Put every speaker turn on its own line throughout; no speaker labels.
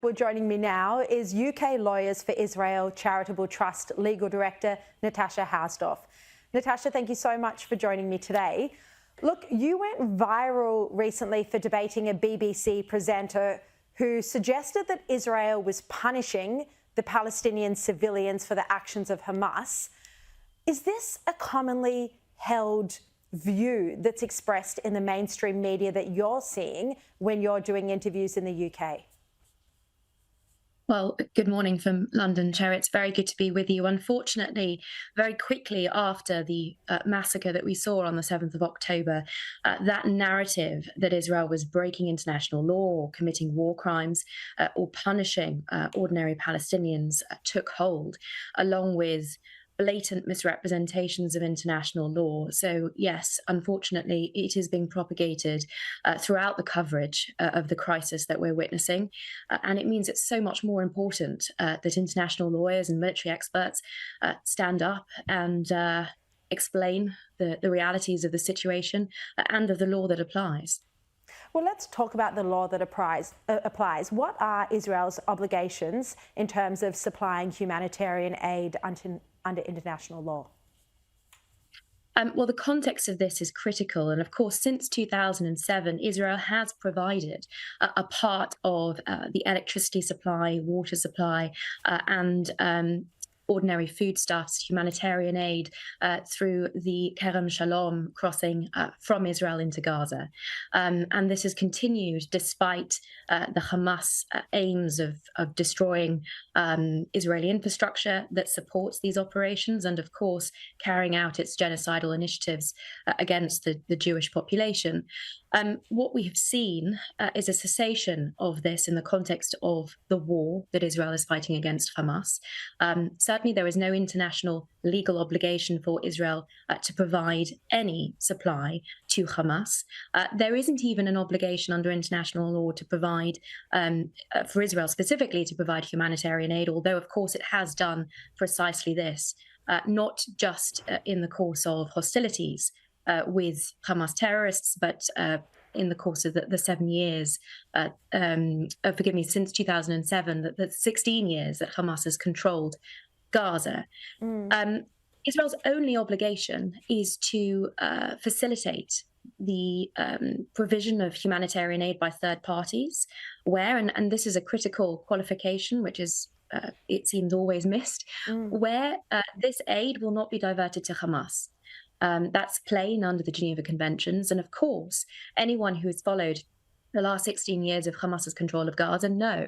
Well, joining me now is UK Lawyers for Israel Charitable Trust Legal Director Natasha Huasdorff. Natasha, thank you so much for joining me today. Look, you went viral recently for debating a BBC presenter who suggested that Israel was punishing the Palestinian civilians for the actions of Hamas. Is this a commonly held view that's expressed in the mainstream media that you're seeing when you're doing interviews in the UK?
Well, good morning from London, Chair. It's very good to be with you. Unfortunately, very quickly after the massacre that we saw on the 7th of October, that narrative that Israel was breaking international law or committing war crimes or punishing ordinary Palestinians took hold, along with blatant misrepresentations of international law. So yes, unfortunately, it is being propagated throughout the coverage of the crisis that we're witnessing. And it means it's so much more important that international lawyers and military experts stand up and explain the realities of the situation and of the law that applies.
Well, let's talk about the law that applies. What are Israel's obligations in terms of supplying humanitarian aid under international law?
Well, the context of this is critical. And of course, since 2007, Israel has provided a part of the electricity supply, water supply, and ordinary foodstuffs, humanitarian aid through the Kerem Shalom crossing from Israel into Gaza. And this has continued despite the Hamas aims of destroying Israeli infrastructure that supports these operations and, of course, carrying out its genocidal initiatives against the Jewish population. What we have seen is a cessation of this in the context of the war that Israel is fighting against Hamas. Certainly, there is no international legal obligation for Israel to provide any supply to Hamas. There isn't even an obligation under international law to provide, for Israel specifically, to provide humanitarian aid, although, of course, it has done precisely this, not just in the course of hostilities with Hamas terrorists, but in the course of the 7 years, forgive me, since 2007, the 16 years that Hamas has controlled Gaza. Israel's only obligation is to facilitate the provision of humanitarian aid by third parties, where, and this is a critical qualification, which is it seems always missed, where this aid will not be diverted to Hamas. That's plain under the Geneva Conventions. And of course, anyone who has followed the last 16 years of Hamas's control of Gaza know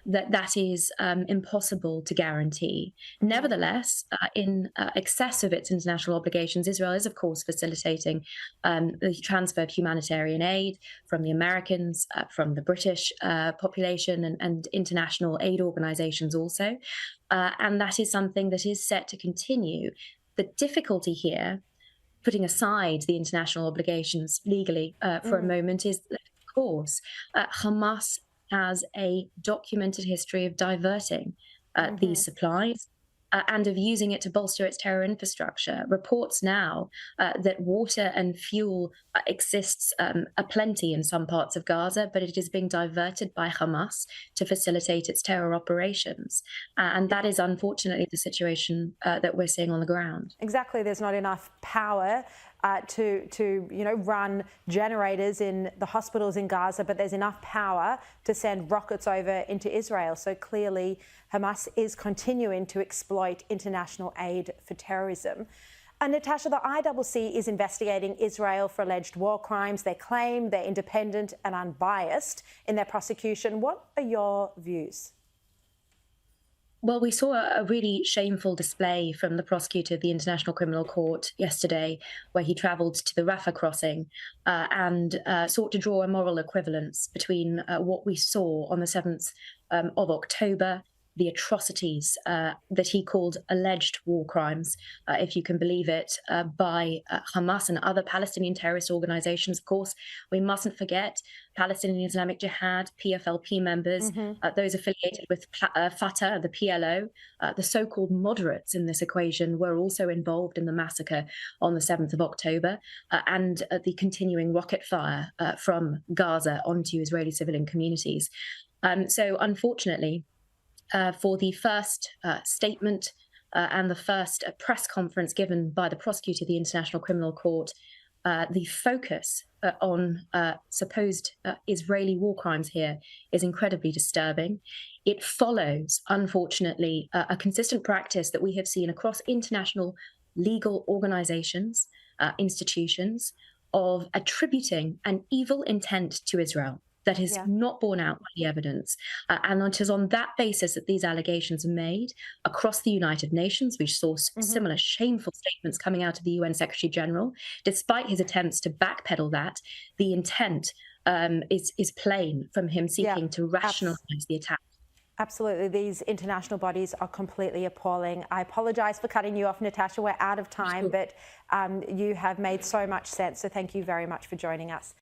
that that is impossible to guarantee. Nevertheless, in excess of its international obligations, Israel is, of course, facilitating the transfer of humanitarian aid from the Americans, from the British population, and international aid organizations also. And that is something that is set to continue. The difficulty here, putting aside the international obligations legally for a moment, is that, of course, Hamas has a documented history of diverting these supplies and of using it to bolster its terror infrastructure. Reports now that water and fuel exists aplenty in some parts of Gaza, but it is being diverted by Hamas to facilitate its terror operations. And that is unfortunately the situation that we're seeing on the ground.
Exactly. There's not enough power to run generators in the hospitals in Gaza, but there's enough power to send rockets over into Israel. So clearly Hamas is continuing to exploit international aid for terrorism. And Natasha, the ICC is investigating Israel for alleged war crimes. They claim they're independent and unbiased in their prosecution. What are your views?
Well, we saw a really shameful display from the prosecutor of the International Criminal Court yesterday, where he travelled to the Rafah crossing and sought to draw a moral equivalence between what we saw on the 7th of October, the atrocities that he called alleged war crimes, if you can believe it, by Hamas and other Palestinian terrorist organizations. Of course, we mustn't forget Palestinian Islamic Jihad, PFLP members, those affiliated with Fatah, the PLO, the so-called moderates in this equation were also involved in the massacre on the 7th of October and the continuing rocket fire from Gaza onto Israeli civilian communities. So unfortunately, for the first statement and the first press conference given by the prosecutor of the International Criminal Court, the focus on supposed Israeli war crimes here is incredibly disturbing. It follows, unfortunately, a consistent practice that we have seen across international legal organizations, institutions, of attributing an evil intent to Israel that is not borne out by the evidence. And it is on that basis that these allegations are made across the United Nations. We saw similar shameful statements coming out of the UN Secretary General. Despite his attempts to backpedal that, the intent is plain from him seeking to rationalize the attack.
Absolutely. These international bodies are completely appalling. I apologise for cutting you off, Natasha. We're out of time, but you have made so much sense. So thank you very much for joining us.